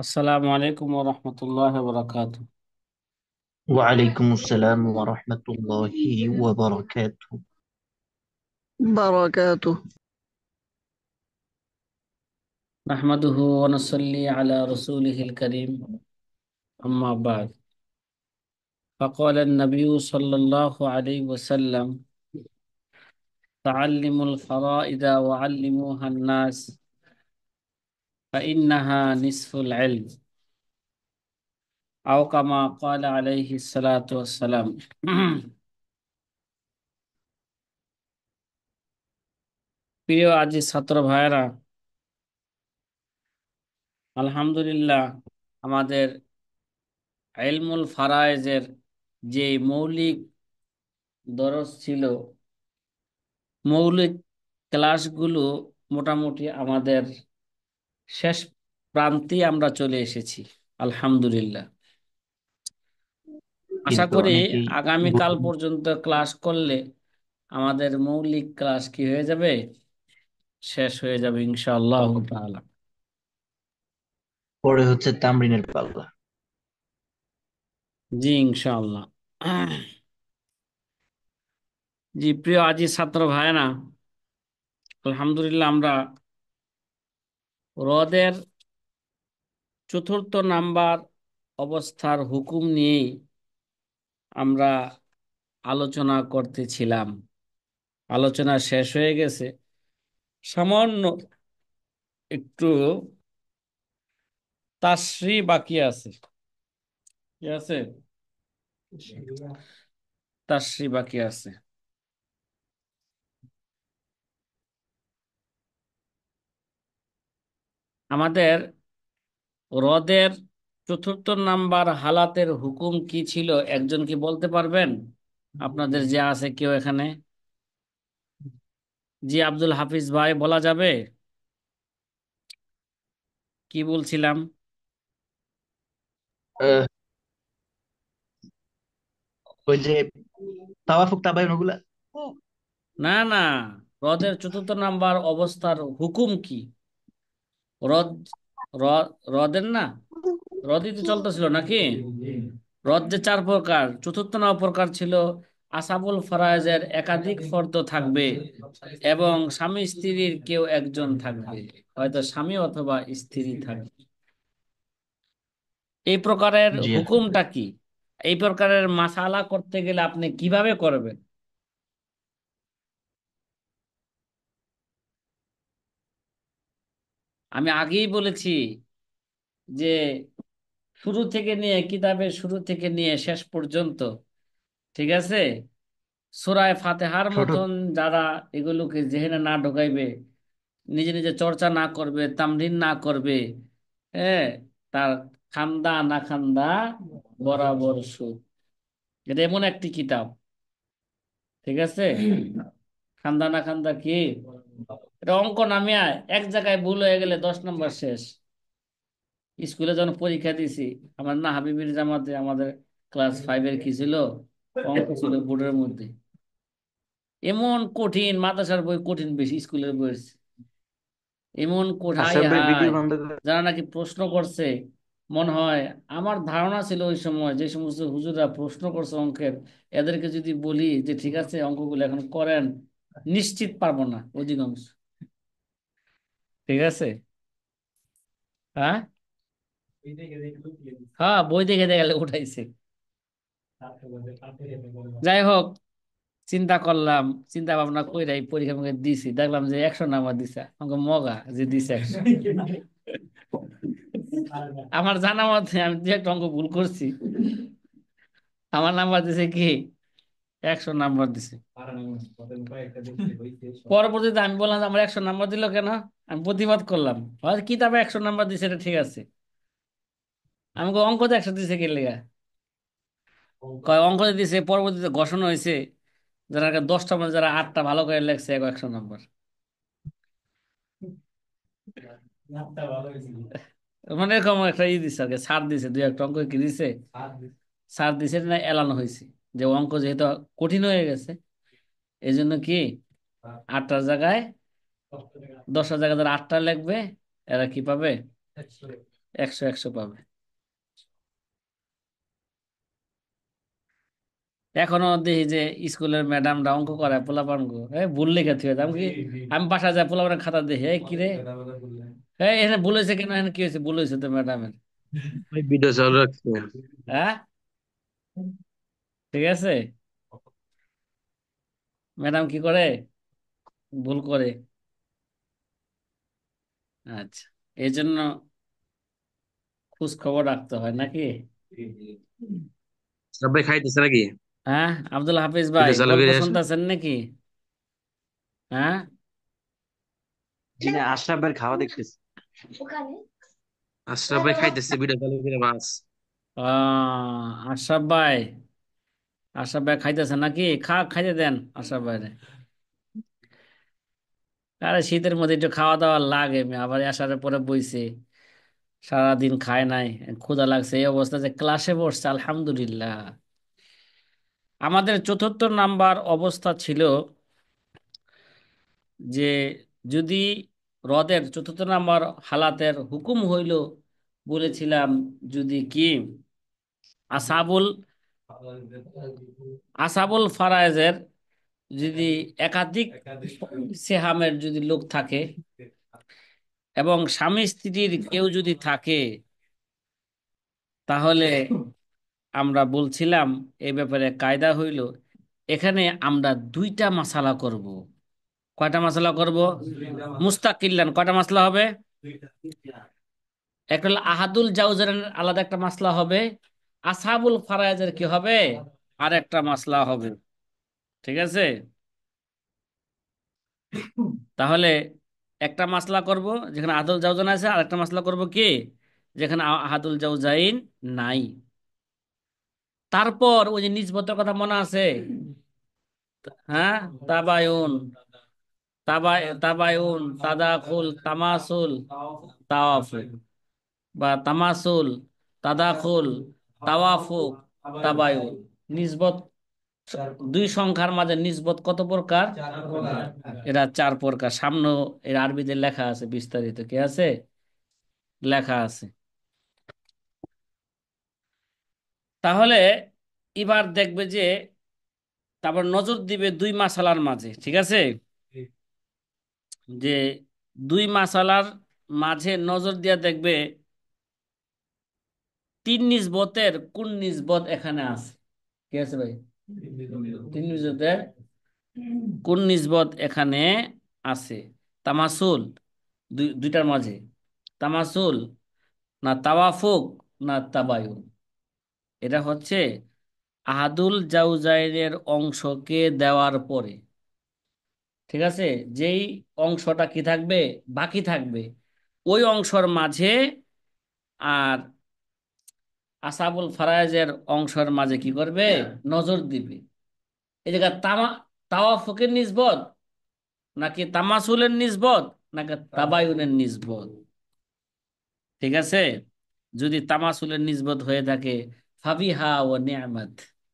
আসসালামু আলাইকুম ওয়া রাহমাতুল্লাহি ওয়া বারাকাতুহু। وعليكم السلام ورحمة الله وبركاته. بركاته. নাহমাদুহু ওয়া নুসাল্লি আলা রাসূলিহিল কারীম, আম্মা বা'দ। فقال النبي صلى الله عليه وسلم: تعلموا الفرائض وعلموها الناس فإنها نصف العلم، أو كما قال عليه الصلاة والسلام। প্রিয় আজি ছাত্র ভাইয়েরা, আলহামদুলিল্লাহ, আমাদের ইলমুল ফারায়েজের যে মৌলিক দরস ছিল, মৌলিক ক্লাসগুলো মোটামুটি আমাদের শেষ প্রান্তে আমরা চলে এসেছি, আলহামদুলিল্লাহ। আশা কিন্তু করি অনেকেই আগামীকাল বলেন পর্যন্ত ক্লাস করলে আমাদের মৌলিক ক্লাস কি হয়ে যাবে, শেষ হয়ে যাবে ইনশাআল্লাহ তাআলা। পরে হচ্ছে তামরিনের পাল্লা। জি ইনশাআল্লাহ। জি প্রিয় আজি ছাত্র ভাইরা, আলহামদুলিল্লাহ, আমরা হ্রদের চতুর্থ নাম্বার অবস্থার হুকুম নিয়েই আমরা আলোচনা করতেছিলাম। আলোচনা শেষ হয়ে গেছে, সামান্য একটু তাসরি বাকি আছে। কি আছে? তাসরি বাকি আছে। আমাদের হ্রদের চতুর্থ নাম্বার হালাতের হুকুম কি ছিল, একজন কি বলতে পারবেন? আপনাদের যে আছে কেউ এখানে? জি আব্দুল হাফিজ ভাই, বলা যাবে? কি বলছিলাম? আহ, ওই যে তাওয়াফুক তাবায়ুন ওগুলা। না না, হ্রদের চতুর্থ নাম্বার অবস্থার হুকুম কি? হ্রদ, হ্রদের না, হ্রদই তো চলতেছিল নাকি? হ্রদ যে চার প্রকার, চতুর্থ নয় প্রকার ছিল। আসাবুল ফারায়েজের একাধিক ফর্দ থাকবে এবং স্বামী স্ত্রীর কেউ একজন থাকবে, হয়তো স্বামী অথবা স্ত্রী থাকবে। এই প্রকারের জি হুকুমটা কি? এই প্রকারের মাসালা করতে গেলে আপনি কিভাবে করবেন? আমি আগেই বলেছি যে শুরু থেকে নিয়ে, কিতাবের শুরু থেকে নিয়ে শেষ পর্যন্ত, ঠিক আছে, সূরা ফাতিহার ছোট। মতন যারা এগুলোকে জেহেনে না ঢোকাইবে, নিজে নিজে চর্চা না করবে, তামরিন না করবে, হ্যাঁ, তার খান্দা না খান্দা বরাবর সুদ। এটা এমন একটি কিতাব, ঠিক আছে, খান্দা না খান্দা কি, এটা অঙ্ক নামিয়ে এক জায়গায় ভুল হয়ে গেলে 10 নম্বর শেষ। স্কুলে যখন পরীক্ষা দিছি, আমার না হাবিবির জামাতে আমাদের ক্লাস 5-এর কি ছিল, অঙ্ক ছিল বোর্ডের মধ্যে, এমন কঠিন, মাদ্রাসার বই কঠিন বেশি স্কুলের বইয়ের চেয়ে। এমন কোঠায় আশরাফ ভাই হায়, ভিডিও বন্ধ করে। যারা নাকি প্রশ্ন করছে, মনে হয়, আমার ধারণা ছিল ওই সময় যে সমস্ত হুজুরা প্রশ্ন করছে অঙ্কের, এদেরকে যদি বলি যে ঠিক আছে অঙ্কগুলো এখন করেন, নিশ্চিত পারবো না অধিকাংশ। ঠিক আছে, হ্যাঁ, হ্যাঁ, বই দেখে দেখে উঠাইছে। যাই হোক, চিন্তা করলাম, চিন্তা ভাবনা কইরাই পরীক্ষা মুখে দিছি, দেখলাম যে 100 নাম্বার দিছে, আমাকে মগা যে দিছে 100। আমার জানা মতে আমি দু একটা অঙ্ক ভুল করছি, আমার নাম্বার দিছে কি, 100 নাম্বার দিছে। পরবর্তীতে আমি বললাম যে আমার 100 নাম্বার দিল কেন, আমি প্রতিবাদ করলাম, হয়তো কিতাবে 100 নাম্বার দিছে, এটা ঠিক আছে, আমাকে অঙ্কতে 100 দিছে কে লেগা? কয় অঙ্কতে দিছে, পরবর্তীতে ঘোষণা হয়েছে যারা 10টার মধ্যে যারা 8টা ভালো করে লেখছে, 100 নাম্বার। মানে এরকম একটা দিছে আর কি, ছাড় দিছে, দুই একটা অঙ্ক কি দিছে, ছাড় দিছে না, এলানো হয়েছে যে অঙ্ক যেহেতু কঠিন হয়ে গেছে, এই জন্য কি 8টার জায়গায়, 10টার জায়গায় যারা 8টা লিখবে, এরা কি পাবে, একশো একশো পাবে। এখনো দেখি যে স্কুলের ম্যাডামরা অঙ্ক করায় পোলাপান গো, ভুল লিখে থুয়ে দাম কি, আমি বাসা যাই পোলাপানের খাতা দেখি, কি রে, এখানে ভুল হয়েছে কেন, এখানে কি হয়েছে, ভুল হয়েছে তো ম্যাডামের। ভাই ভিডিও চালু রাখছে। হ্যাঁ, ঠিক আছে, ম্যাডাম কি করে, ভুল করে। আচ্ছা, এই জন্য খোঁজ খবর রাখতে হয় নাকি। সবাই খাইতেছে নাকি? হ্যাঁ, আব্দুল হাফিজ ভাই ভিডিও চালু গল্প করে আসে। শুনতেছেন নাকি? হ্যাঁ। জি না, আশরাফ ভাইয়ের খাওয়া দেখতেছি। আশরাফ ভাই খাইতেছে ভিডিও চালু করে মাছ। আশরাফ ভাই, আশরাফ ভাই খাইতেছেন নাকি, খাইতে দেন আশরাফ ভাই। আরে শীতের মধ্যে একটু খাওয়া দাওয়া লাগে, আবার আসার পরে বইছে, সারাদিন খায় নাই, ক্ষুধা লাগছে, এই অবস্থা যে ক্লাসে বসছে, আলহামদুলিল্লাহ। আমাদের চতুর্থ নাম্বার অবস্থা ছিল যে, যদি হ্রদের চতুর্থ নাম্বার হালাতের হুকুম হইল, বলেছিলাম, যদি কি আসাবুল আসাবুল ফারায়েজের যদি একাধিক সেহামের যদি লোক থাকে, এবং স্বামী স্ত্রীর কেউ যদি থাকে, তাহলে আমরা বলছিলাম এই ব্যাপারে কায়দা হইল, এখানে আমরা দুইটা মাসালা করব। কয়টা মাসালা করব? মুস্তাকিল্লান কয়টা মাসলা হবে? একটা হলো আহাদুল জাউজারের আলাদা একটা মাসলা হবে, আসহাবুল ফারায়েজের কি হবে, আর একটা মাসলা হবে। ঠিক আছে, তাহলে একটা মাসলা করব যেখানে আহাদুল জাউজান আছে, আর একটা মাসলা করব কি, যেখানে আহাদুল জাউজাইন নাই। তারপর ওই যে নিসবতের কথা মনে আছে, হ্যাঁ, তাবায়ুন, তাবায়ুন, তাদাখুল, তামাসুল, তাওয়াফুক, বা তামাসুল, তাদাখুল, তাওয়াফুক, তাবায়ুন। নিসবত, দুই সংখ্যার মাঝে নিসবত কত প্রকার? এরা চার প্রকার। সামনে এর আরবিতে লেখা আছে, বিস্তারিত কি আছে, লেখা আছে। তাহলে এবার দেখবে যে, তারপর নজর দিবে দুই মাসালার মাঝে, ঠিক আছে, যে দুই মাসালার মাঝে নজর দিয়া দেখবে তিন নিসবতের কোন নিসবত এখানে আছে। কি আছে ভাই? তিন নিসবতের কোন নিসবত এখানে আছে। তামাসুল, দুইটার মাঝে তামাসুল, না তাওয়াফুক, না তাবায়ুন। এটা হচ্ছে আহাদুল জাউজাইনের অংশকে দেওয়ার পরে, ঠিক আছে, যেই অংশটা কি থাকবে, বাকি থাকবে, ওই অংশের মাঝে আর আসাবুল ফারায়েজের অংশের মাঝে কি করবে, নজর দিবে। এই জায়গা তাওয়াফুকের নিসবত, নাকি তামাসুলের নিসবত, নাকি তাবায়ুনের নিসবত। ঠিক আছে, যদি তামাসুলের নিসবত হয়ে থাকে, ফাবিহা ও নিয়ামত।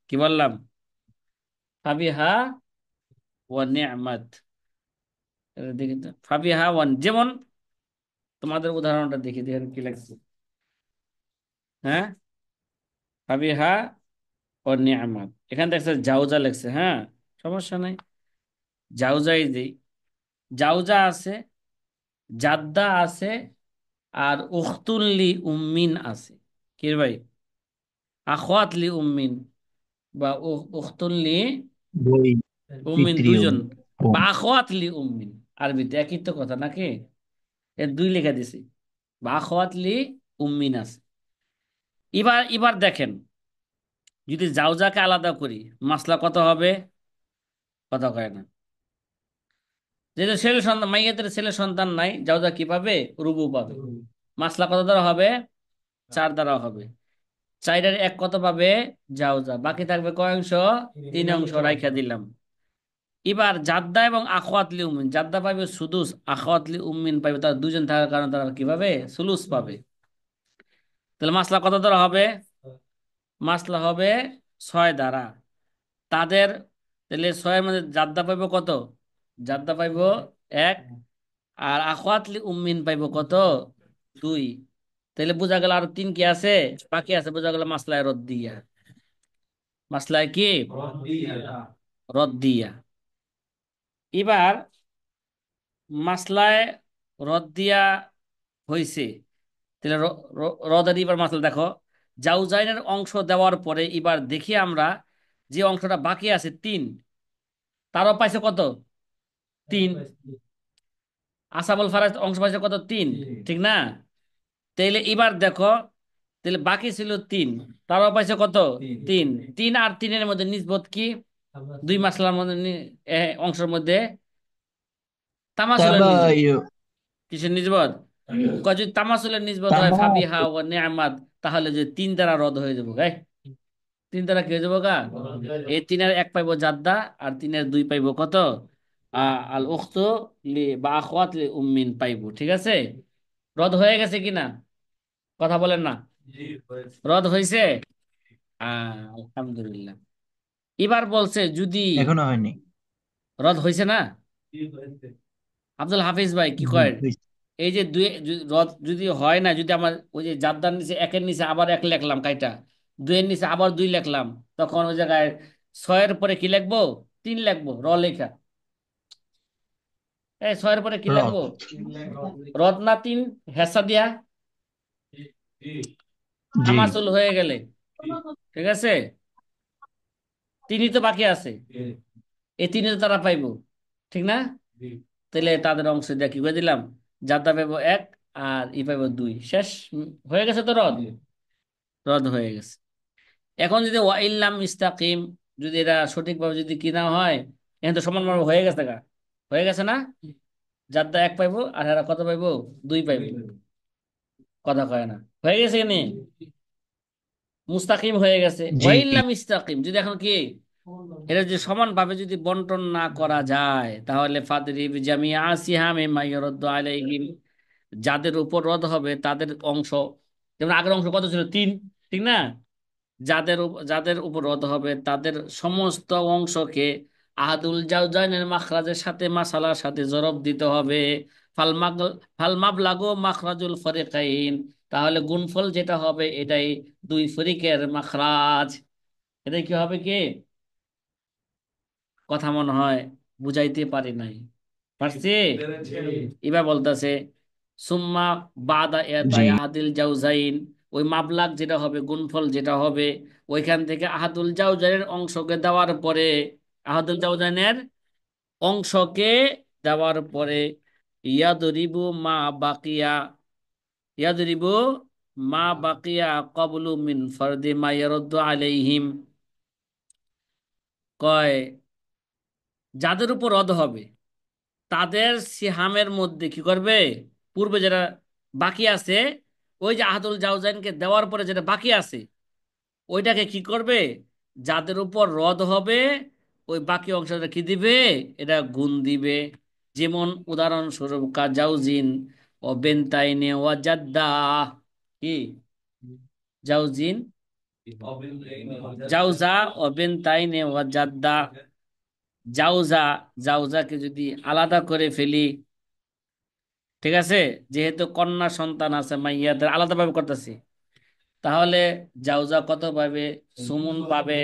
কি বললাম? ফাবিহা ও নিয়ামত। দেখি তো, ফাবিহা ওয়ান, যেমন তোমাদের উদাহরণটা দেখি দেখেন কি লাগছে। হ্যাঁ, ফাবিহা ও নিয়ামত, এখানে দেখছে জাউজা লেখছে, হ্যাঁ, সমস্যা নাই, জাউজাই দিই। জাউজা আছে, জাদ্দা আছে, আর উখতুল্লি উম্মিন আছে। কি রে ভাই? আখওয়াতলি উম্মিন, বা উখতুল্লি বই, উম্মিন, পিতৃও, দুইজন, বা বোন। আখওয়াতলি উম্মিন। আরবিতে একই তো কথা নাকি, এর দুই লেখা দিছি, বা আখওয়াতলি উম্মিন আছে। এবার এবার দেখেন, যদি জাউজাকে আলাদা করি, মাসলা কত হবে? কথা কয় না। যেহেতু ছেলে সন্তান, মাইয়াদের ছেলে সন্তান নাই, জাউজা কি পাবে? রুবু পাবে। মাসলা কত দ্বারা হবে? চার দ্বারা হবে। চাইরের এক কত পাবে? জাউজা। বাকি থাকবে কয় অংশ? তিন অংশ রাইখা দিলাম। এবার জাদ্দা এবং আখওয়াতলি উম্মিন, জাদ্দা পাবে সুদুস, আখওয়াতলি উম্মিন পাবে, তার দুজন থাকার কারণে তারা কি পাবে? সুলুস পাবে। তাহলে মাসলা কত দ্বারা হবে? মাসলা হবে ছয় দ্বারা। তাদের, তাহলে ছয়ের মধ্যে জাদ্দা পাইব কত? জাদ্দা পাইব এক, আর আখওয়াতলি উম্মিন পাইব কত? দুই। তাহলে বোঝা গেল আর তিন কি আছে, বাকি আছে, বোঝা গেল মাসলায় রদ দিয়া। মাসলায় কি রদ দিয়া। এবার মাসলায় রদ দিয়া হইছে, তাহলে রদের এবার মাসলা দেখো, জাউজাইনের অংশ দেওয়ার পরে এবার দেখি আমরা যে অংশটা বাকি আছে তিন, তারও পাইছে কত, তিন। আসাবুল ফারাজ অংশ পাইছে কত, তিন, ঠিক না? তাইলে এবার দেখো, তাহলে বাকি ছিল তিন, তারও পাইছে কত, তিন। তিন আর তিনের মধ্যে নিসবত কি, দুই মাসলার মধ্যে অংশের মধ্যে তামাসুলের নিসবত। তাবায়ু। কিসের নিসবত? কয় যদি তামাসুলের নিসবত হয় ফাবিহা তামাসুল। ও নেয়ামাত, তাহলে যে তিন দ্বারা রদ হয়ে যাবো গাই, তিন দ্বারা কি হয়ে যাবো গা, এই তিনের এক পাইবো জাদ্দা, আর তিনের দুই পাইবো কত, আল উখতু লি বা আখওয়াত লি উম্মিন পাইবো, ঠিক আছে? রদ হয়ে গেছে কিনা, কথা বলেন না, রদ হয়েছে। আলহামদুলিল্লাহ। এবার বলছে যদি এখনো হয়নি। রদ হয়েছে না, আব্দুল হাফিজ ভাই কি জি কয়, হইছে। এই যে দুই রদ যদি হয় না, যদি আমার ওই যে জাদ্দার নিচে একের নিচে আবার এক লিখলাম কাইটা, দুইয়ের নিচে আবার দুই লিখলাম, তখন ওই জায়গায় ছয়ের পরে কি লিখবো, তিন লিখবো, লেখা। এই ছয়ের পরে কি লিখবো, রথ। রদ না তিন, হেসা দিয়া জি। তামাসুল হয়ে গেলে, ঠিক আছে? তিনই তো বাকি আছে, এই তিনে তো তারা পাইবো, ঠিক না? তাহলে তাদের অংশ দিয়ে কি করে দিলাম, জাদা পাইবো এক, আর ই পাইবো দুই, শেষ। হয়ে গেছে তো রদ, রদ হয়ে গেছে। এখন যদি ওয়াইল্লাম ইস্তাকিম, যদি এটা সঠিকভাবে যদি কি না হয়, এখন তো সমানভাবে হয়ে গেছে গা, হয়ে গেছে না? জাদা এক পাইবো আর এরা কত পাইবো, দুই পাইবো, কথা কয় না, হয়ে গেছে নি, মুস্তাকিম হয়ে গেছে। জি। ওয়াইল্লাম ইস্তাকিম, যদি এখন কি এটা যদি সমানভাবে যদি বন্টন না করা যায়, তাহলে ফাদরিব জামিআ সিহামে মাইয়ারদ্দু আলাইহিম, যাদের উপর রদ হবে তাদের অংশ, যেমন আগের অংশ কত ছিল, তিন, ঠিক না? যাদের উপর রদ হবে তাদের সমস্ত অংশকে আহাদুল জাওজাইনের মাখরাজের সাথে মাসালার সাথে জরব দিতে হবে। ফাল মাবলাগু মাখরাজুল ফরিকাইন, তাহলে গুণফল যেটা হবে এটাই দুই ফরিকের মাখরাজ। এটাই কি হবে, কি কথা মনে হয় বুঝাইতে পারি নাই, পারছি? এবার বলতেছে সুম্মা বাদা জি। এতাই আহাদিল জাউজাইন, ওই মাবলাগ যেটা হবে, গুণফল যেটা হবে, ওইখান থেকে আহাদুল জাউজাইনের অংশকে দেওয়ার পরে, আহাদুল জাউজাইনের অংশকে দেওয়ার পরে, ইয়াদরিবু মা বাকিয়া, ইয়াদরিবু মা বাকিয়া ক্বাবলু মিন ফারদি মা ইয়ারুদ্দু আলাইহিম, কয় যাদের উপর রদ হবে তাদের সিহামের মধ্যে কি করবে, পূর্বে যেটা বাকি আছে, ওই যে আহাদুল জাউজাইনকে দেওয়ার পরে যেটা বাকি আছে, ওইটাকে কি করবে, যাদের উপর রদ হবে ওই বাকি অংশটা কি দিবে, এটা গুণ দিবে। যেমন উদাহরণস্বরূপ জাউজিন ও বেনতাইনে ও জাদ্দা, কি জাউজিন, জাউজা ও বেনতাইনে ও জাদ্দা। জাউজা, জাউজাকে যদি আলাদা করে ফেলি, ঠিক আছে, যেহেতু কন্যা সন্তান আছে মাইয়াদের আলাদাভাবে করতেছি, তাহলে জাউজা কত পাবে, সুমুন পাবে।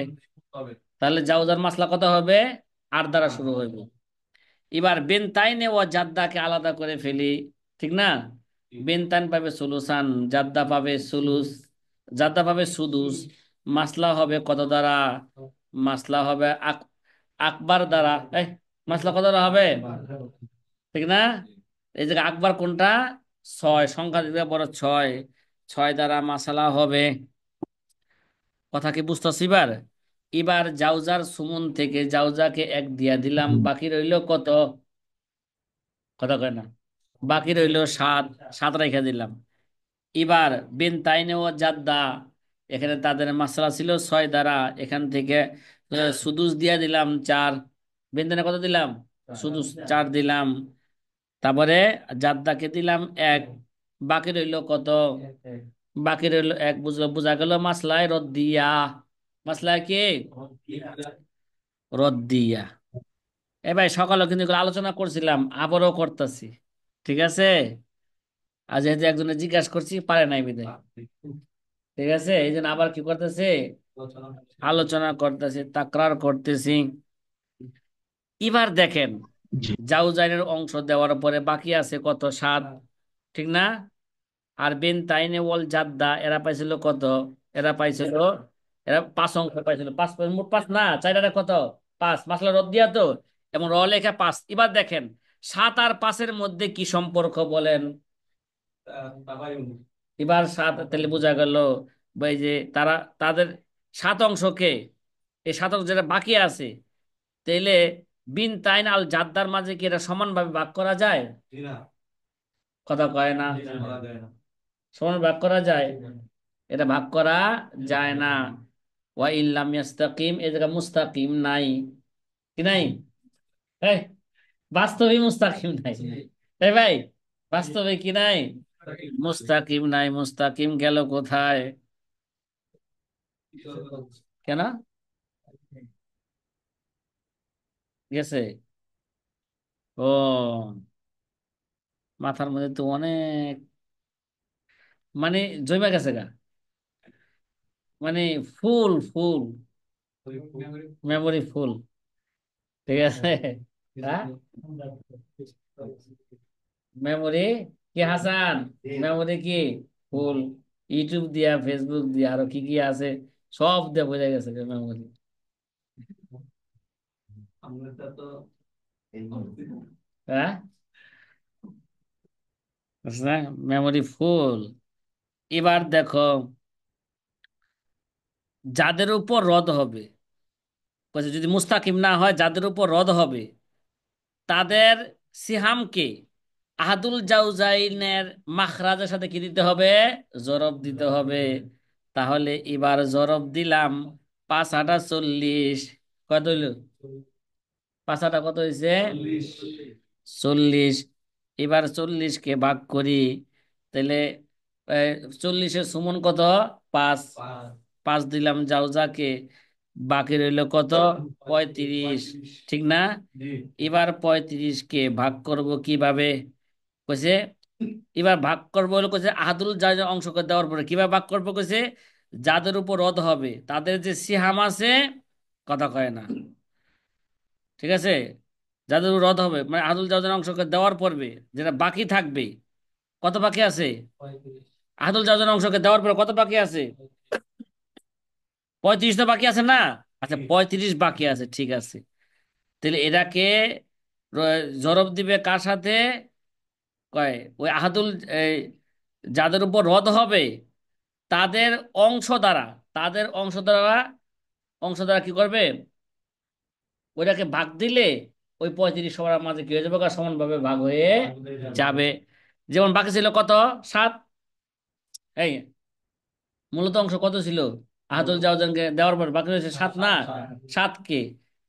তাহলে জাউজার মাসলা কত হবে, আর দ্বারা শুরু হইব। এবার বেনতাইনে ও জাদ্দাকে আলাদা করে ফেলি, ঠিক না? বেনতাইন পাবে সুলুসান, জাদ্দা পাবে সুলুস, জাদ্দা পাবে সুদুস। মাসলা হবে কত দ্বারা, মাসলা হবে আকবার দ্বারা। মাসলা কত দ্বারা হবে, ঠিক না? এই জায়গায় আকবার কোনটা, ছয়, সংখ্যা দিতে বড় ছয়, ছয় দ্বারা মাসালা হবে। কথা কি বুঝতেছি এবার? এবার জাউজার সুমন থেকে জাউজাকে এক দিয়া দিলাম, বাকি রইল কত, কথা কয় না, বাকি রইল সাত, সাত রেখে দিলাম। এবার বিন তাইনে ও জাদ্দা, এখানে তাদের মাসলা ছিল ছয় দ্বারা, এখান থেকে সুদুস দিয়া দিলাম চার, বিন তাইনে কত দিলাম, সুদুস চার দিলাম। তারপরে জাদ্দাকে দিলাম এক, বাকি রইল কত, বাকি রইল এক, বুঝলো, বোঝা গেল মাসলায় রদ্দিয়া, মাসলায় কি রদ্দিয়া। এ ভাই সকালে কিন্তু এগুলো আলোচনা করছিলাম, আবারও করতেছি, ঠিক আছে? আর যেহেতু একজনে জিজ্ঞাসা করছি পারে নাই বিদায়, ঠিক আছে, এই জন্য আবার কি করতেছে, আলোচনা করতেছে, তাকরার করতেছি। এবার দেখেন, জি। জাউজাইনের অংশ দেওয়ার পরে বাকি আছে কত, 7, ঠিক না? আর বেন তাইনে ওয়াল জাদ্দা এরা পাইছিল কত, এরা পাইছিল, এরা 5 অংশ পাইছিল, মোট 5 না, চাইটারে কত, 5, মাসলা রদ দিয়া তো, এবং র লেখা 5। এবার দেখেন 7 আর 5-এর মধ্যে কি সম্পর্ক বলেন। এবার 7 তাহলে বোঝা গেল, এই যে তারা, তাদের 7 অংশকে, এই 7 অংশ যেটা বাকি আছে, তাইলে বিন তাইন আল জাদ্দার মাঝে কি এটা সমানভাবে ভাগ করা যায়? কথা কয় না, সমান ভাগ করা যায়? এটা ভাগ করা যায় না। ওয়া ইল্লাম ইয়াস্তাকিম, এই জায়গা মুস্তাকিম নাই, কি নাই? এই বাস্তবে মুস্তাকিম নাই, এই ভাই, বাস্তবে কি নাই? মুস্তাকিম নাই। মুস্তাকিম গেল কোথায়? কেন গেছে? ও, মাথার মধ্যে তো অনেক, মানে জমে গেছে গা, মানে ফুল ফুল, মেমোরি ফুল, ঠিক আছে। হ্যাঁ, মেমোরি কি হাসান, মেমোরি কি ফুল, ইউটিউব দিয়া, ফেসবুক দিয়া, আরো কি কি আছে সব দিয়ে বোঝা গেছে মেমোরি। হ্যাঁ, মেমোরি ফুল। এবার দেখো, যাদের উপর রদ হবে, বলছে যদি মুস্তাকিম না হয়, যাদের উপর রদ হবে তাদের সিহামকে আহাদুল জাউজাইনের মাখরাজের সাথে কি দিতে হবে? জরব দিতে হবে। তাহলে এবার জরব দিলাম, 5 × 8 = 40, কত হইল? 5 × 8 কত হয়েছে? 40। এবার 40-কে ভাগ করি, তাহলে 40-এর সুমন কত? 5। 5 দিলাম জাউজাকে, বাকি রইল কত? 35, ঠিক না? এবার 35-কে ভাগ করব কিভাবে, কইছে, এবার ভাগ করবো হলো, কইছে আহাদুল যাদের অংশ করে দেওয়ার পরে কিভাবে ভাগ করবো, কইছে যাদের উপর রদ হবে তাদের যে সিহাম আছে, কথা কয় না, ঠিক আছে, যাদের উপর রদ হবে মানে আহাদুল যাদের অংশ করে দেওয়ার পর্বে যেটা বাকি থাকবে, কত বাকি আছে? আহাদুল যাদের অংশকে দেওয়ার পরে কত বাকি আছে? 35 তো বাকি আছে না? আচ্ছা, 35 বাকি আছে, ঠিক আছে। তাহলে এটাকে জরব দিবে কার সাথে? কয় ওই আহাদুল, এই, যাদের উপর রদ হবে তাদের অংশ দ্বারা, তাদের অংশ দ্বারা কি করবে? ওইটাকে ভাগ দিলে ওই 35 সবার মাঝে কি হয়ে যাবে? সমানভাবে ভাগ হয়ে যাবে। যেমন বাকি ছিল কত? 7। এই মূলত অংশ কত ছিল? আহাদুল জাওজানকে দেওয়ার পর বাকি রয়েছে 7 না? 7-কে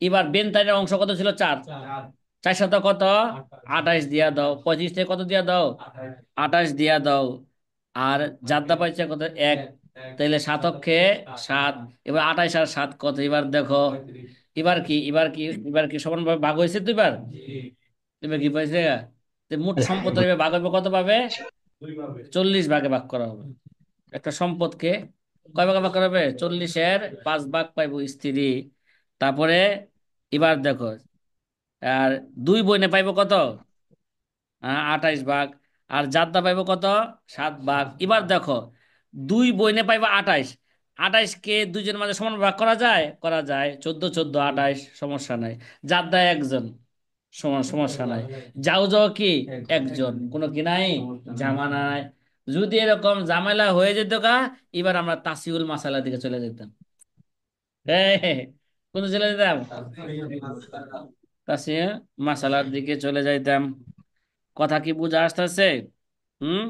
এবার বেনতাইনের অংশ কত ছিল? 4। 4 × 7 কত? 28 দিয়া দাও। 35 থেকে কত দিয়া দাও? 28 দিয়া দাও। আর জাদ্দা পাইছে কত? 1। তাহলে 7-অক্ষে 7। এবার 28 আর 7 কত? এবার দেখো, এবার কি সমানভাবে ভাগ হয়েছে দুইবার? এবার কি পাইছে? তো মোট সম্পদ এবার ভাগ হবে কত পাবে? 40 ভাগে ভাগ করা হবে। একটা সম্পদকে কয় ভাগে ভাগ করা হবে? 40-এর 5 ভাগ পাইবো স্ত্রী। তারপরে এবার দেখো, আর 2 বোনে পাইবো কত? 28 ভাগ। আর জাদ্দা পাইবো কত? 7 ভাগ। এবার দেখো, 2 বোনে পাইবো 28। 28-কে দুইজনের মাঝে সমান ভাগ করা যায়? করা যায়। 14, 14, 28, সমস্যা নাই। জাদ্দা একজন, সমস্যা নাই। যাও যাও কি একজন, কোনো কি নাই, ঝামেলা নাই। যদি এরকম ঝামেলা হয়ে যেত এবার আমরা তাসিউল মাসালা দিকে চলে যেতাম। কোন চলে যেতাম? তাসিউল মাসালার দিকে চলে যাইতাম। কথা কি বুঝা আসতেছে? হুম,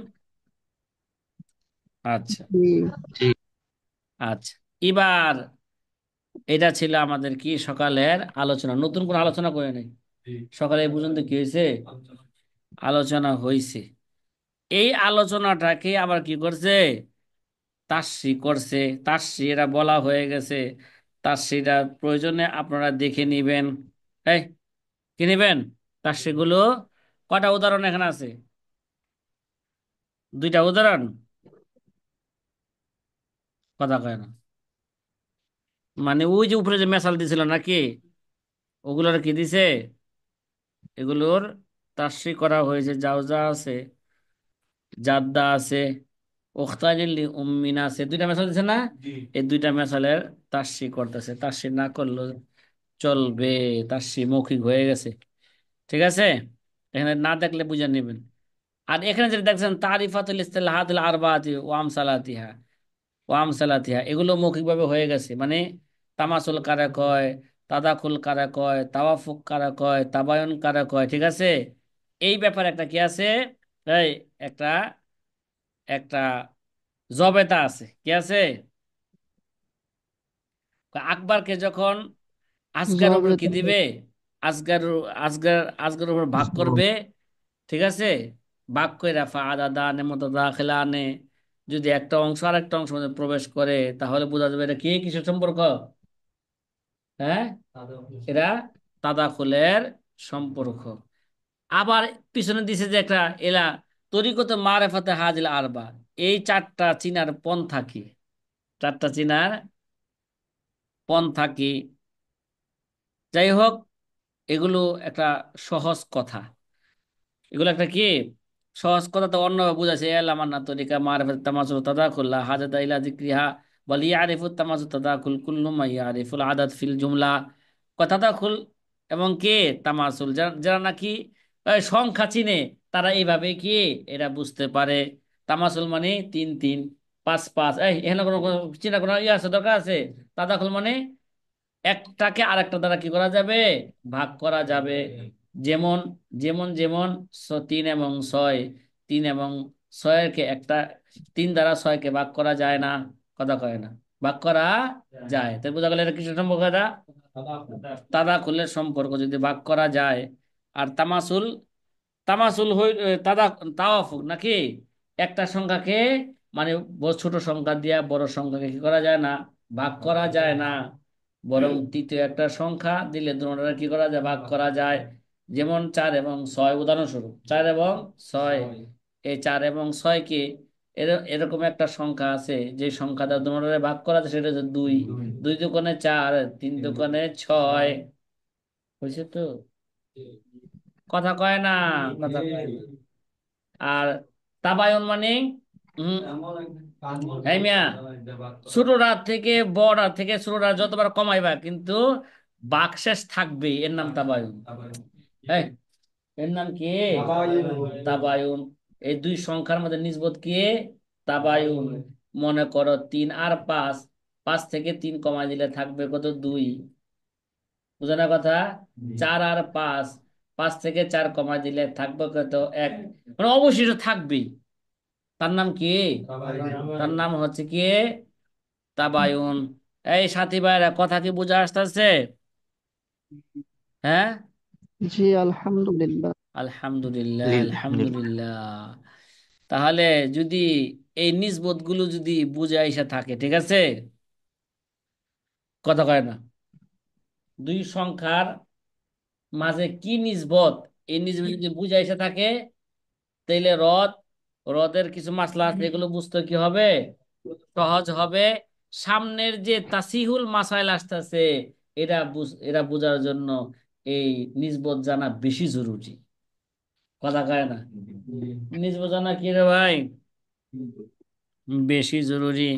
আচ্ছা, জি। আচ্ছা। এবার এটা ছিল আমাদের কি সকালের আলোচনা, নতুন কোন আলোচনা করে নাই। সকালে এই পর্যন্ত কি হয়েছে? আলোচনা হয়েছে। এই আলোচনাটাকে আবার কি করছে? তাসসি করছে। তাসসি এটা বলা হয়ে গেছে। তাসসিটা প্রয়োজনে আপনারা দেখে নিবেন। এই, কি নিবেন? তাসসি গুলো কটা উদাহরণ এখানে আছে? দুইটা উদাহরণ, কথা কয় না। মানে ওই যে উপরে যে মেসাল দিছিল নাকি, ওগুলোর কি দিছে, এগুলোর তাসরি করা হয়েছে। জাওজা আছে, জাদ্দা আছে, ওখতারিল উম্মিনা আছে, দুইটা মেসাল দিছে না? এই দুইটা মেসালের তাসরি করতেছে। তাসরি না করলেও চলবে, তাসরি মৌখিক হয়ে গেছে। ঠিক আছে, এখানে না দেখলে বুঝে নেবেন। আর এখানে যেটা দেখছেন তারিফাতুল ইসতিলাহাতুল আরবাতি ওয়াম সালাতিহা, এগুলো মৌখিকভাবে হয়ে গেছে। মানে তামাসুল কারা কয়, তাদাকুল কারা কয়, তাওয়াফুক কারা কয়, তাবায়ুন কারা কয়। ঠিক আছে, এই ব্যাপারে একটা কি আছে, এই একটা একটা জবেতা আছে, কি আছে? আকবরকে যখন আসগার উপর জবে কি দিবে, আসগার আসগার উপর ভাগ করবে। ঠিক আছে, ভাগ করে রাফা আদা দানে মতদা খেলানে, যদি একটা অংশ আর একটা অংশ মধ্যে প্রবেশ করে, তাহলে বোঝা যাবে এটা কি কিসের সম্পর্ক। হ্যাঁ, এরা তাদাখুলের সম্পর্ক। আবার পিছনে দিছে যে একটা এলা তরিকতে মারেফাতে হাজিল আরবা, এই চারটা চিনার পন্থা কি, চারটা চিনার পন্থা কি। যাই হোক, এগুলো একটা সহজ কথা। এগুলো একটা কি সহজ কথা, তো অন্যভাবে বুঝাচ্ছে। এলাম না তরিকা মারিফাত তামাসুল তাদাকুল্লাহ হাজাদা ইলা যিকরিহা বল ইয়ারিফুত তামাসুল তাদাকুল কুল্লু মা ইয়ারিফুল আদাত ফিল জুমলা। তাদাকুল এবং কে তামাসুল, যারা যারা নাকি সংখ্যা চিনে, তারা এইভাবে কি এরা বুঝতে পারে। তামাসুল মানে তিন তিন, পাঁচ পাঁচ, এখানে কোনো কোনো চিন্তা কোনো ইয়ে আছে, দরকার আছে? তাদাকুল মানে একটাকে আরেকটা দ্বারা কি করা যাবে, ভাগ করা যাবে। যেমন যেমন যেমন তিন এবং ছয়, তিন এবং ছয়কে একটা, তিন দ্বারা ছয়কে ভাগ করা যায় না, কথা কয় না, ভাগ করা যায়। তাই বোঝা গেল এটা কিসের সম্পর্ক, এটা তাদাকুলের সম্পর্ক, যদি ভাগ করা যায়। আর তামাসুল, তামাসুল হই তাদা তাওয়াফুক নাকি, একটা সংখ্যাকে মানে ছোট সংখ্যা দিয়া বড় সংখ্যাকে কি করা যায় না, ভাগ করা যায় না। বরং তৃতীয় একটা সংখ্যা দিলে দুটোটা কি করা যায়, ভাগ করা যায়। যেমন 4 এবং 6, উদাহরণস্বরূপ 4 এবং 6, এই 4 এবং 6কে এরকম একটা সংখ্যা আছে, যে সংখ্যাটা দুটোরে ভাগ করা যায়, সেটা হচ্ছে 2। 2 দোকানে 4, 3 দোকানে 6, হয়েছে তো, কথা কয় না, কথা কয় না। আর তাবায়ন মানে হম এই মিয়া, ছোটরা থেকে বড়রা থেকে ছোটরা যতবার কমাইবা, কিন্তু বাকশেষ থাকবে, এর নাম তাবায়ুন। এই, এর নাম কি, তাবায়ুন। এই দুই সংখ্যার মধ্যে নিসবত কি, তাবায়ুন। মনে করো 3 আর 5, 5 থেকে 3 কমাই দিলে থাকবে কত, 2। বুঝো না কথা? 4 আর 5, 5 থেকে 4 কমাই দিলে থাকবে কত, 1। মানে অবশিষ্ট থাকবেই। তার নাম কি, তার নাম হচ্ছে কি তাবায়ুন। এই সাথী ভাইরা, কথা কি বুঝে আসতেছে? হ্যাঁ, জি আলহামদুলিল্লাহ। আলহামদুলিল্লাহ, আলহামদুলিল্লাহ। আলহামদুলিল্লাহ। তাহলে যদি এই নিসবত গুলো যদি বুঝে আইসা থাকে, ঠিক আছে, কথা কয় না, দুই সংখ্যার মাঝে কি নিসবত, এই নিসবত যদি বুঝে আইসা থাকে, তাইলে রদের কিছু মাসলা আছে, এগুলো বুঝতে কি হবে, সহজ হবে। সামনের যে তাসিহুল মাসাইল আসতেছে, এরা বোঝার জন্য এই নিসবত জানা বেশি জরুরি, কথা কয় না। নিসবত জানা কি রে ভাই, বেশি জরুরি।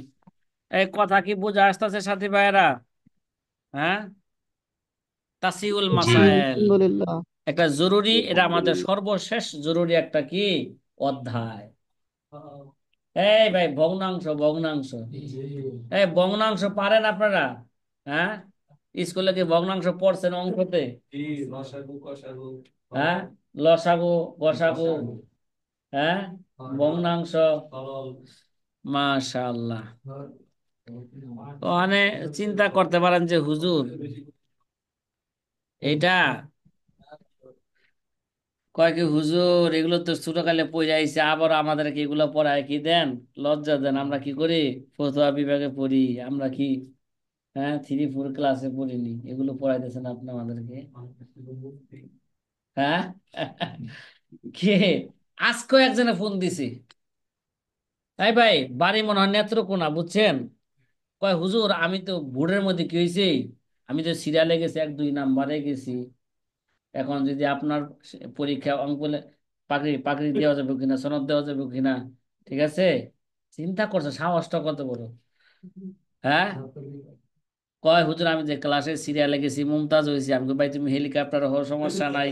এই কথা কি বোঝা আসতেছে সাথী ভাইয়েরা? হ্যাঁ, তাসিহুল জি। জি মাসাইল আলহামদুলিল্লাহ। একটা জরুরি, এটা আমাদের সর্বশেষ জরুরি একটা কি অধ্যায়। এই ভাই, ভগ্নাংশ ভগ্নাংশ, এই ভগ্নাংশ পারেন আপনারা? হ্যাঁ, স্কুলে কি ভগ্নাংশ পড়ছেন অঙ্কতে? হ্যাঁ, লসাগু, গসাগু, হ্যাঁ, ভগ্নাংশ, মাশাআল্লাহ। মানে চিন্তা করতে পারেন যে হুজুর, এটা কয় কি হুজুর, এগুলো তো ছোটকালে পড়ে আইছে, আবার আমাদেরকে এগুলো পড়ায় কি দেন, লজ্জা দেন। আমরা কি করি, ফতোয়া বিভাগে পড়ি, আমরা কি, হ্যাঁ, 3-4 ক্লাসে পড়িনি, এগুলো পড়াইতেছেন আপনি আমাদেরকে? হ্যাঁ কে, আজকে একজনে ফোন দিছে, এই ভাই, বাড়ি মনে হয় নেত্রকোনা, বুঝছেন? কয় হুজুর আমি তো বোর্ডের মধ্যে কি হয়েছে, আমি তো সিরিয়ালে গেছি, 1 2 নাম্বারে গেছি। এখন যদি আপনার পরীক্ষা অঙ্ক পাকড়ি পাকড়ি দেওয়া যাবে কিনা, সনদ দেওয়া যাবে কিনা, ঠিক আছে? চিন্তা করছে, সাহসটা কত বড়! হ্যাঁ, কয় হুজুর আমি যে ক্লাসে সিরিয়ালে গেছি, মুমতাজ হয়েছি। আমি কই, ভাই তুমি হেলিকপ্টার হওয়ার সমস্যা নাই।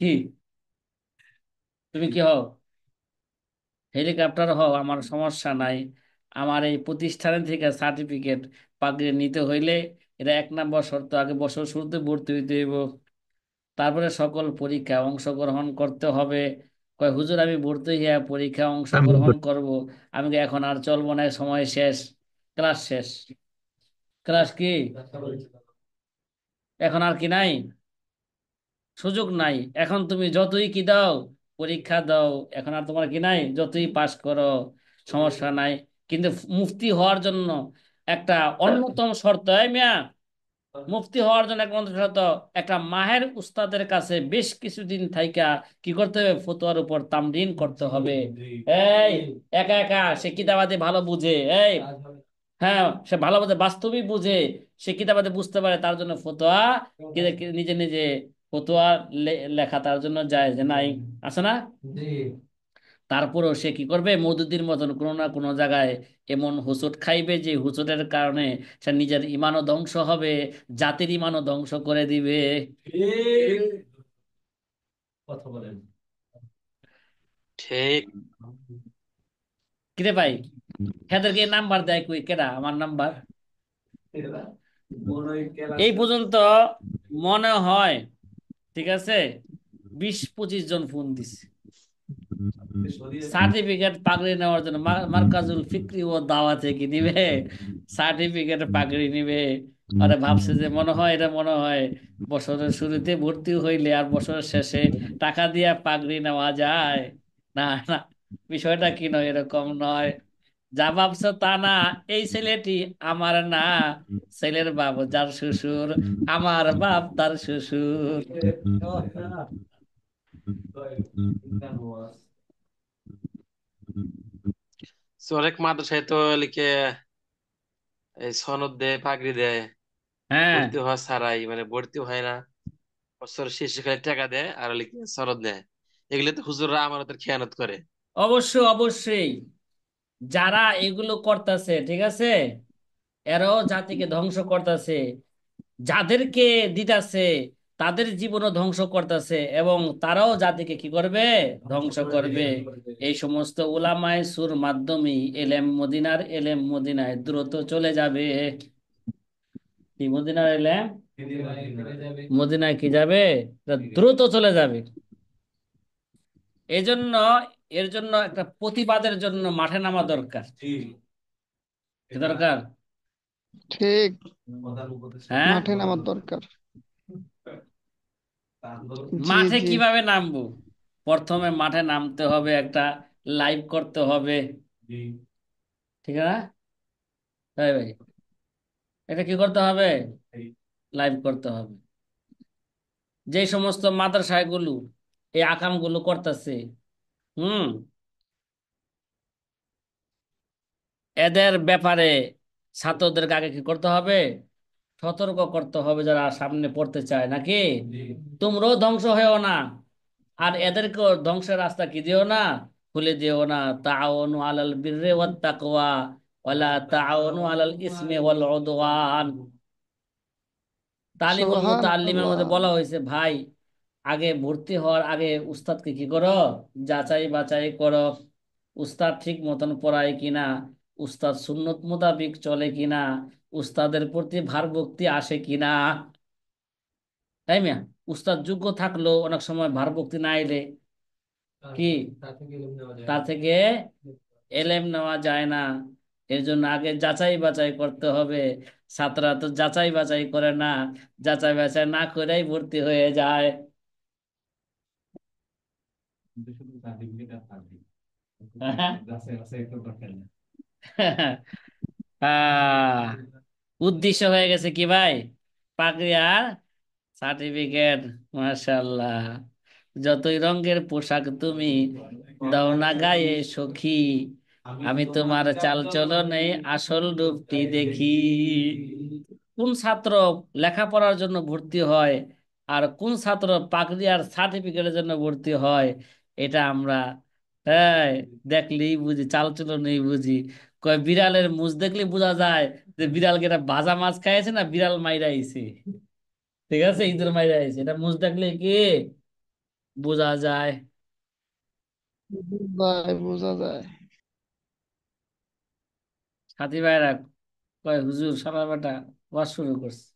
কি, তুমি কি হও? হেলিকপ্টার হও, আমার সমস্যা নাই। আমার এই প্রতিষ্ঠানের থেকে সার্টিফিকেট পাকড়ি নিতে হইলে এটা 1 নম্বর শর্ত, আগে বছর শুরুতে ভর্তি হইতে হইব, তারপরে সকল পরীক্ষা অংশগ্রহণ করতে হবে। কয় হুজুর আমি ভর্তি হইয়া পরীক্ষা অংশগ্রহণ করব। আমি কই, এখন আর চলবো না, সময় শেষ, ক্লাস শেষ। ক্লাস কি, এখন আর কি নাই, সুযোগ নাই। এখন তুমি যতই কি দাও, পরীক্ষা দাও, এখন আর তোমার কি নাই, যতই পাস করো সমস্যা নাই। কিন্তু মুফতি হওয়ার জন্য একটা অন্যতম শর্ত, এই মিয়া, মুফতি হওয়ার জন্য এক অন্যতম শর্ত, একটা মাহের উস্তাদের কাছে বেশ কিছুদিন থাইকা কি করতে হবে, ফতোয়ার উপর তামরিন করতে হবে। এই একা একা সে কিতাবাদি ভালো বুঝে, এই হ্যাঁ, সে ভালো বুঝে, বাস্তবিক বুঝে, সে কিতাবাদি বুঝতে পারে, তার জন্য ফতোয়া নিজে নিজে ফতোয়া লেখা তার জন্য যায় যে নাই, আছে না? তারপরেও সে কি করবে, মওদুদির মতন কোনো না কোনো জায়গায় এমন হোঁচট খাইবে যে হোঁচটের কারণে সে নিজের ইমানও ধ্বংস হবে, জাতির ইমানও ধ্বংস করে দিবে। ঠিক। কিরে ভাই, হেদেরকে নাম্বার দেয় কই, কেডা আমার নাম্বার? এই পর্যন্ত মনে হয়, ঠিক আছে, 20 25 জন ফোন দিছে সার্টিফিকেট পাগড়ি নেওয়ার জন্য। মার্কাজুল ফিক্রি ও দাওয়াতে কি নিবে, সার্টিফিকেট পাগড়ি নিবে। আরে ভাবছে যে মনে হয়, এটা মনে হয় বছরের শুরুতে ভর্তি হইলে আর বছরের শেষে টাকা দিয়া পাগড়ি নেওয়া যায়। না না, বিষয়টা কি নয়, এরকম নয়। যা ভাবছো তা না। এই ছেলেটি আমার না, ছেলের বাপ যার শ্বশুর, আমার বাপ তার শ্বশুর। অনেক মাদ্রাসায় তো লিখে এই সনদ দেয়, পাগড়ি দেয়, হ্যাঁ, ভর্তি হওয়া ছাড়াই, মানে ভর্তি হয় না, বছর শেষে খালি টাকা দেয় আর লিখে সনদ দেয়। এগুলো তো হুজুররা আমাদের খেয়ানত করে। অবশ্যই অবশ্যই। যারা এগুলো করতেছে, ঠিক আছে, এরাও জাতিকে ধ্বংস করতেছে, যাদেরকে দিতাছে তাদের জীবনও ধ্বংস করতেছে, এবং তারাও জাতিকে কি করবে, ধ্বংস করবে। এই সমস্ত উলামায়ে সুর মাধ্যমেই এলেম মদিনার এলেম মদিনায় দ্রুত চলে যাবে। কি মদিনার এলেম মদিনায় কি যাবে, এটা দ্রুত চলে যাবে। এই জন্য, এর জন্য একটা প্রতিবাদের জন্য মাঠে নামা দরকার। কি দরকার? ঠিক। হ্যাঁ, মাঠে নামার দরকার। জি মাঠে জি। কিভাবে নামবো? প্রথমে মাঠে নামতে হবে, একটা লাইভ করতে হবে, ঠিক না? তাই ভাই, এটা কি করতে হবে, লাইভ করতে হবে। যে সমস্ত মাদ্রাসাগুলো এই আকামগুলো করতেছে, হুম, এদের ব্যাপারে ছাত্রদেরকে আগে কি করতে হবে, সতর্ক করতে হবে, যারা সামনে পড়তে চায় নাকি। তোমরাও ধ্বংস হয়েও না, আর এদেরকেও ধ্বংসের রাস্তা কি দিও না, খুলে দিও না। তাআওয়ানু আলাল বিররি ওয়াত তাকওয়া ওয়ালা তাআওয়ানু আলাল ইসমি ওয়াল উদওয়ান। তালিমুল মুতাআল্লিমের সুবহানাল্লাহ। মধ্যে বলা হয়েছে, ভাই আগে ভর্তি হওয়ার আগে উস্তাদকে কি করো, যাচাই বাছাই করো। উস্তাদ ঠিক মতন পড়ায় কিনা, উস্তাদ সুন্নত মোতাবিক চলে কিনা, উস্তাদের প্রতি ভারভক্তি আসে কিনা। তাই মিয়া, উস্তাদ যোগ্য থাকলেও অনেক সময় ভারভক্তি না এলে কি, তার থেকে এলেম নেওয়া যায় না। এর জন্য আগে যাচাই বাছাই করতে হবে। ছাত্ররা তো যাচাই বাছাই করে না, যাচাই বাছাই না করেই ভর্তি হয়ে যায়। আহ, উদ্দেশ্য হয়ে গেছে কি ভাই, পাকড়ি আর সার্টিফিকেট। মাশাআল্লাহ, যতই রঙের পোশাক তুমি দাও না গায়ে সখী, আমি তোমার চাল চলনে আসল রূপটি দেখি। কোন ছাত্র লেখাপড়ার জন্য ভর্তি হয় আর কোন ছাত্র পাগড়ি আর সার্টিফিকেটের জন্য ভর্তি হয়, এটা আমরা হ্যাঁ দেখলেই বুঝি, চাল চলনেই বুঝি। কয় বিড়ালের মুখ দেখলে বোঝা যায় যে বিড়ালকে এটা ভাজা মাছ খাইছে না বিড়াল মাইরা আইছে। ঠিক আছে, ইঁদুর মাইরা আইছে, এটা মুখ দেখলে কি বোঝা যায়। বোঝা যায়। সাথী ভাইরা কয় হুজুর সারা বেটা ওয়াজ শুরু করছে।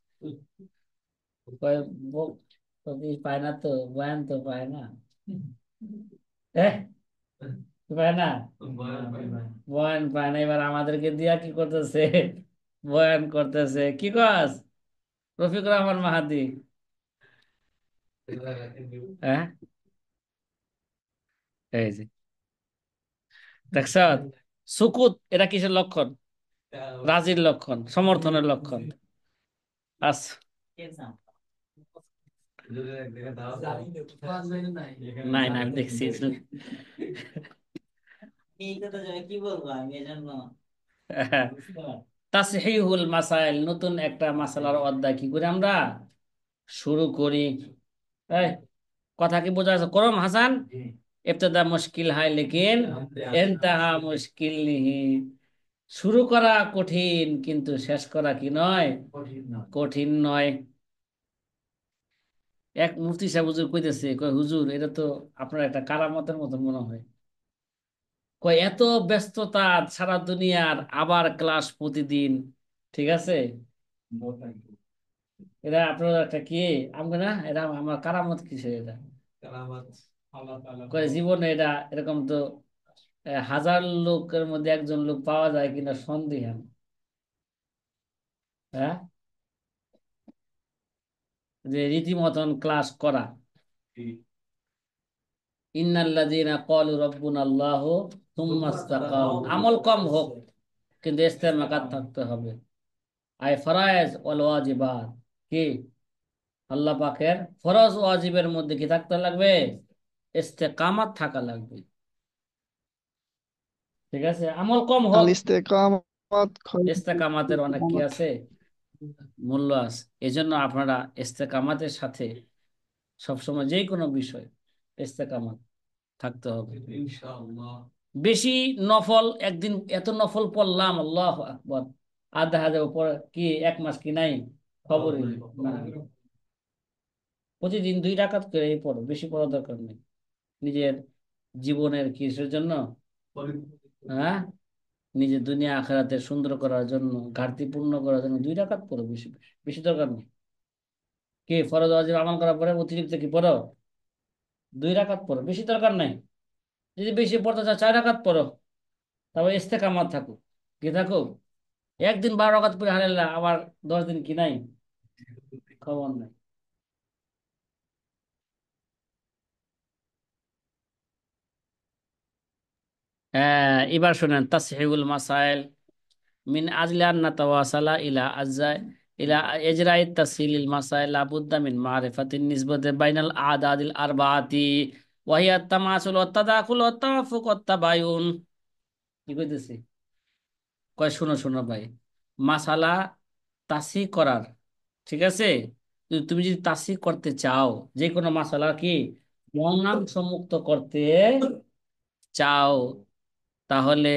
কয় ব- পায় না তো, বয়ান তো পায় না। হ্যাঁ, পায় না, বয়ান পায় না, এবার আমাদেরকে দিয়া কি করতেছে, বয়ান করতেছে। কি কস রফিকুর রহমান মাহাদি? হ্যাঁ, এই যে দেখছ, সুকুত এটা কিসের লক্ষণ? রাজির লক্ষণ, সমর্থনের লক্ষণ। আচ্ছা, নাই না আমি দেখছি। তাসহিহুল মাসাইল, নতুন একটা মাসালার অধ্যায় কি করে আমরা শুরু করি। এই কথা কি বোঝা যাচ্ছে? করম হাসান, ইবতিদা মুশকিল হয় লেকিন ইনতাহা মুশকিল নিহি। শুরু করা কঠিন কিন্তু শেষ করা কি নয়, কঠিন নয়। এক মুফতি সাহেব হুজুর কইতেছে, কয় হুজুর এটা তো আপনার একটা কারামতের মতো মনে হয়। কয় এত ব্যস্ততা সারা দুনিয়ার, আবার ক্লাস প্রতিদিন, ঠিক আছে, এটা আপনার একটা কি আমাকে না, এটা আমার কারামত কিসের এটা? কয় জীবনে এটা এরকম তো 1000 লোকের মধ্যে একজন লোক পাওয়া যায় কিনা সন্দেহান। হ্যাঁ, যে রীতিমতন ক্লাস করা। ইন্নাল্লাযীনা ক্বালু রাব্বুনাল্লাহু সুম্মা ইসতাকামু, আমল কম হোক কিন্তু ইস্তেকামাত থাকতে হবে। আই ফরায়েজ ওয়াল ওয়াজিবাত, কি আল্লাহ পাকের ফরজ ওয়াজিবের মধ্যে কি থাকতে লাগবে? ইস্তেকামাত থাকা লাগবে। ঠিক আছে, আমল কম আল হোক, ইস্তেকামাত ইস্তেকামাতের অনেক কি আছে, মূল্য আছে। এজন্য আপনারা ইস্তেকামাতের সাথে সবসময় যে কোনো বিষয় ইস্তেকামাত থাকতে হবে। বেশি নফল, একদিন এত নফল পড়লাম আল্লাহ আকবার, আর দেখা যাবে পরে কি 1 মাস কি নাই খবরই নেই। প্রতিদিন 2 রাকাত করে পড়ো, বেশি পড়ার দরকার নেই। নিজের জীবনের কিসের জন্য? হ্যাঁ, নিজের দুনিয়া আখেরাতে সুন্দর করার জন্য, ঘাটতি পূর্ণ করার জন্য 2 রাকাত পড়ো, বেশি বেশি, বেশি দরকার নেই। কি ফরজ ওয়াজিব আমল করার পরে অতিরিক্ত কি পড়ো? 2 রাকাত পড়ো, বেশি দরকার নাই। যদি বেশি পড়তে চাও 4 রাকাত পড়ো, তারপর ইস্তেকামাত থাকো, কি থাকো। একদিন 12 রাকাত পড়ে হারাইলা, আবার 10 দিন কি নাই খবর নাই। এবার শুনেন, তাসহিহুল মাসাইল মিন আজলি আন নাতাওয়াসালা ইলা আজ্জা ইলা ইজরাই তাসহিলিল মাসাইল লাবুদ্দা মিন মারিফাতিন নিসবতি বাইনাল আদাদিল আরবাআতি ওয়া হিয়া তামাসুল ওয়াত তাদাখুল ওয়াত তাওয়াফুক ওয়াত তাবায়ুন। কি কইতেছি? কয় শুনো শুনো ভাই, মাসালা তাসহিহ করার, ঠিক আছে, তুমি যদি তাসহিহ করতে চাও, যে কোনো মাসালা কি মৌনাংশ মুক্ত করতে চাও, তাহলে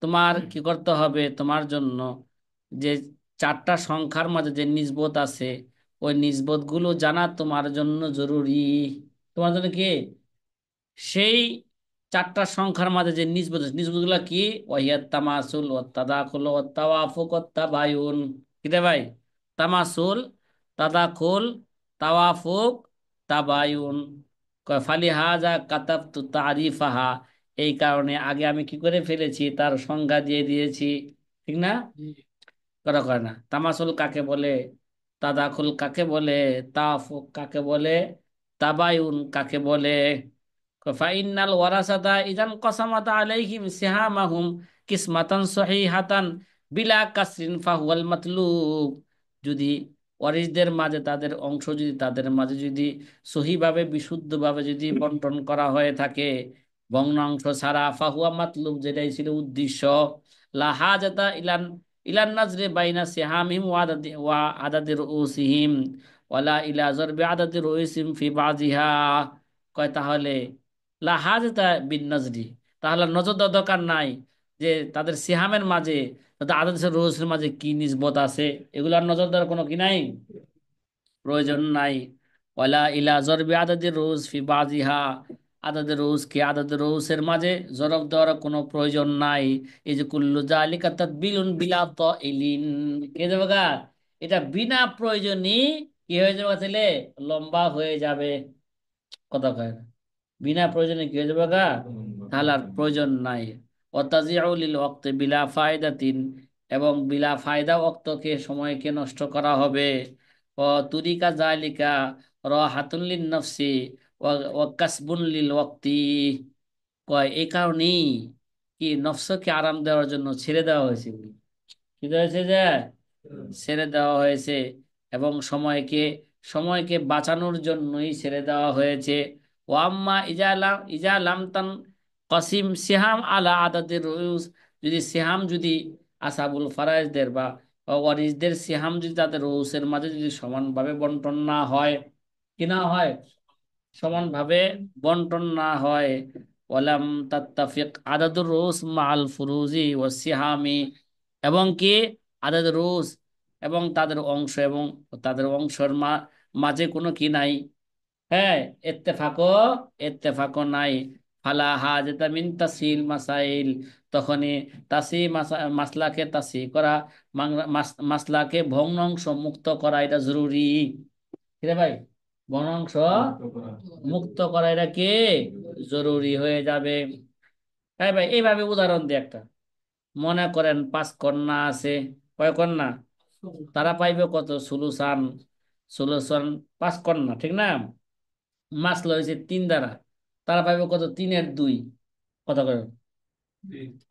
তোমার কি করতে হবে? তোমার জন্য যে 4টা সংখ্যার মাঝে যে নিসবত আছে, ওই নিসবত গুলো জানা তোমার জন্য জরুরি। তোমার জন্য কি সেই 4টা সংখ্যার মাঝে যে নিসবত আছে, নিসবত গুলা কি? ওয়াহিয়াত তামাসুল ওয়াত তাদাখুল ওয়াত তাওয়াফুক ওয়াত তাবায়ুন। কি রে ভাই? তামাসুল, তাদাখুল, তাওয়াফুক, তাবায়ুন। কয় ফালিহাজা কাতাবতু তারিফাহা, এই কারণে আগে আমি কি করে ফেলেছি, তার সংজ্ঞা দিয়ে দিয়েছি। ঠিক না? করা করে না। তামাসুল কাকে বলে, তাদাখুল কাকে বলে, তাওয়াফুক কাকে বলে, তাবায়ুন কাকে বলে। ফাইনাল ওয়ারাসাতা ইদান কসামাতা আলাইহিম সিহামাহুম কিসমাতান সহিহাতান বিলা কাসরিন ফাহুয়াল মাতলুব। যদি ওয়ারিসদের মাঝে তাদের অংশ যদি তাদের মাঝে যদি সহিভাবে বিশুদ্ধভাবে যদি বন্টন করা হয়ে থাকে, ভগ্নাংশ ছাড়া, ফাহুয়া মাতলুব, যেটাই ছিল উদ্দেশ্য, লা হাজাতা ইলান ইলান নাজরে বাইনা সিহামিহিম ওয়া আদাদি রুউসিহিম ওয়ালা ইলা জরবি আদাদি রুউসিহিম ফি বাযিহা। কয় তাহলে লা হাজাতা বিন নাজরি, তাহলে নজর দেওয়ার দরকার নাই যে তাদের সিহামের মাঝে, তাদের আদাদি রুউসের মাঝে কি নিসবত আছে, এগুলার নজর দেওয়ার কোনো কি নাই, প্রয়োজন নাই। ওয়ালা ইলা জরবি আদাদি রুউস ফি বাযিহা, আদাদের রুউস কে আদাদের রুউসের মাঝে জরব দেওয়ার কোনো প্রয়োজন নাই। এই যে কুল্লু জালিকা তাদবিলুন বিলা তাইলিন, কে যাবে গা, এটা বিনা প্রয়োজনই কি হয়ে যাবে ছেলে, লম্বা হয়ে যাবে। কথা কয় না? বিনা প্রয়োজনে কি হয়ে যাবে গা, তাহলে আর প্রয়োজন নাই। অতাজিউ লিল ওয়াক্তি বিলা ফায়দাতিন, এবং বিলা ফায়দা ওয়াক্তকে সময়কে নষ্ট করা হবে। ও তুরিকা জালিকা রাহাতুন লিন নফসি ওয়া কাসবুন লিল ওয়াক্তি, কয় এই কারণেই কি নফসকে আরাম দেওয়ার জন্য ছেড়ে দেওয়া হয়েছে, কি দেওয়া হয়েছে যে ছেড়ে দেওয়া হয়েছে, এবং সময়কে সময়কে বাঁচানোর জন্যই ছেড়ে দেওয়া হয়েছে। ওয়াম্মা ইজা লাম তান কাসিম সিহাম আলা আদাদের রুউস, যদি সিহাম যদি আসাবুল ফারাইজদের বা ওয়ারিসদের সিহাম যদি তাদের রুউসের মাঝে যদি সমানভাবে বন্টন না হয়, কি না হয়, সমানভাবে বন্টন না হয়, ওয়ালাম তাত্তাফিক আদাদুর রুউস মাআল ফুরুজি ওয়াস সিহামি, এবং কি আদাদুর রুউস এবং তাদের অংশ এবং তাদের অংশের মাঝে কোনো কি নাই, হ্যাঁ, ইত্তেফাকও ইত্তেফাকও নাই, ফালা হাজাতা মিন তাসহিল মাসাইল, তখনই মাসলাকে তাসহি করা, মাসলাকে ভগ্নাংশ মুক্ত করা এটা জরুরি। কিরে ভাই, ভগ্নাংশ মুক্ত করা এটা কি জরুরি হয়ে যাবে। হ্যাঁ ভাই, এইভাবে উদাহরণ দিই একটা, মনে করেন 5 কন্যা আছে, কয় কন্যা, তারা পাইবে কত, সুলুসান, সুলুসান 5 কন্যা, ঠিক না, মাসলা হয়েছে 3 দ্বারা, তারা পাইবে কত, 3/2, কত করে,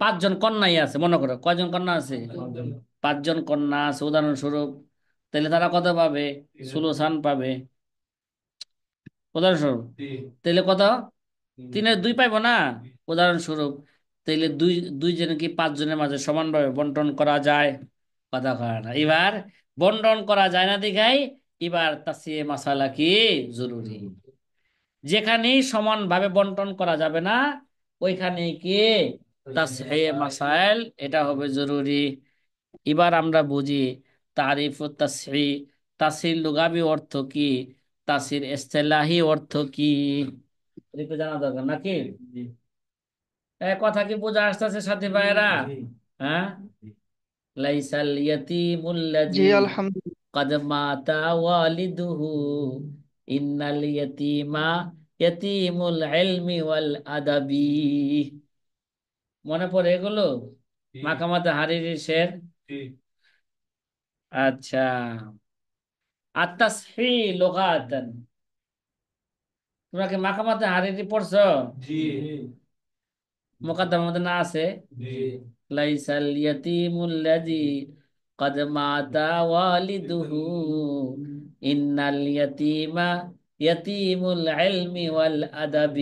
5 জন কন্যাই আছে, মনে করো কয়জন কন্যা আছে, 5 জন কন্যা আছে উদাহরণস্বরূপ, তাহলে তারা কত পাবে, সুলুসান পাবে, উদাহরণস্বরূপ, তাহলে কত, 3/2 পাইবো না, উদাহরণস্বরূপ, তাহলে দুই দুইজনে কি 5 জনের মাঝে সমানভাবে বন্টন করা যায়, কথা কয় না, এবার বন্টন করা যায় না দেখাই, এবার তাসিয়ে মাসালা কি জরুরি, যেখানেই সমানভাবে বন্টন করা যাবে না ওইখানে কি তাসহিহ মাসাইল এটা হবে জরুরি। এবার আমরা বুঝি তারিফ ও তাসহিহ, তাসহিহ লুগাবি অর্থ কি, তাসহিহ ইসতিলাহি অর্থ কি, এটা একটু জানা দরকার নাকি, কথা কি বোঝা আসতেছে সাথী ভাইয়েরা, হ্যাঁ, লাইসাল ইয়াতীমুল্লাযী জি আলহামদুলিল্লাহ। قد مات والده إن اليتيم يتيم العلم والأدب। মনে পড়ে এগুলো, মাকামাতে হারিরি শের। আচ্ছা, আত-তাসহিহ লুগাতান, তোমরা কি মাকামাতে হারিরি পড়ছো, মুকাদ্দমার মধ্যে না আছে, লাইসাল ইয়াতীমুল্লাযী قد مات والده إن اليتيم يتيم العلم والأدب।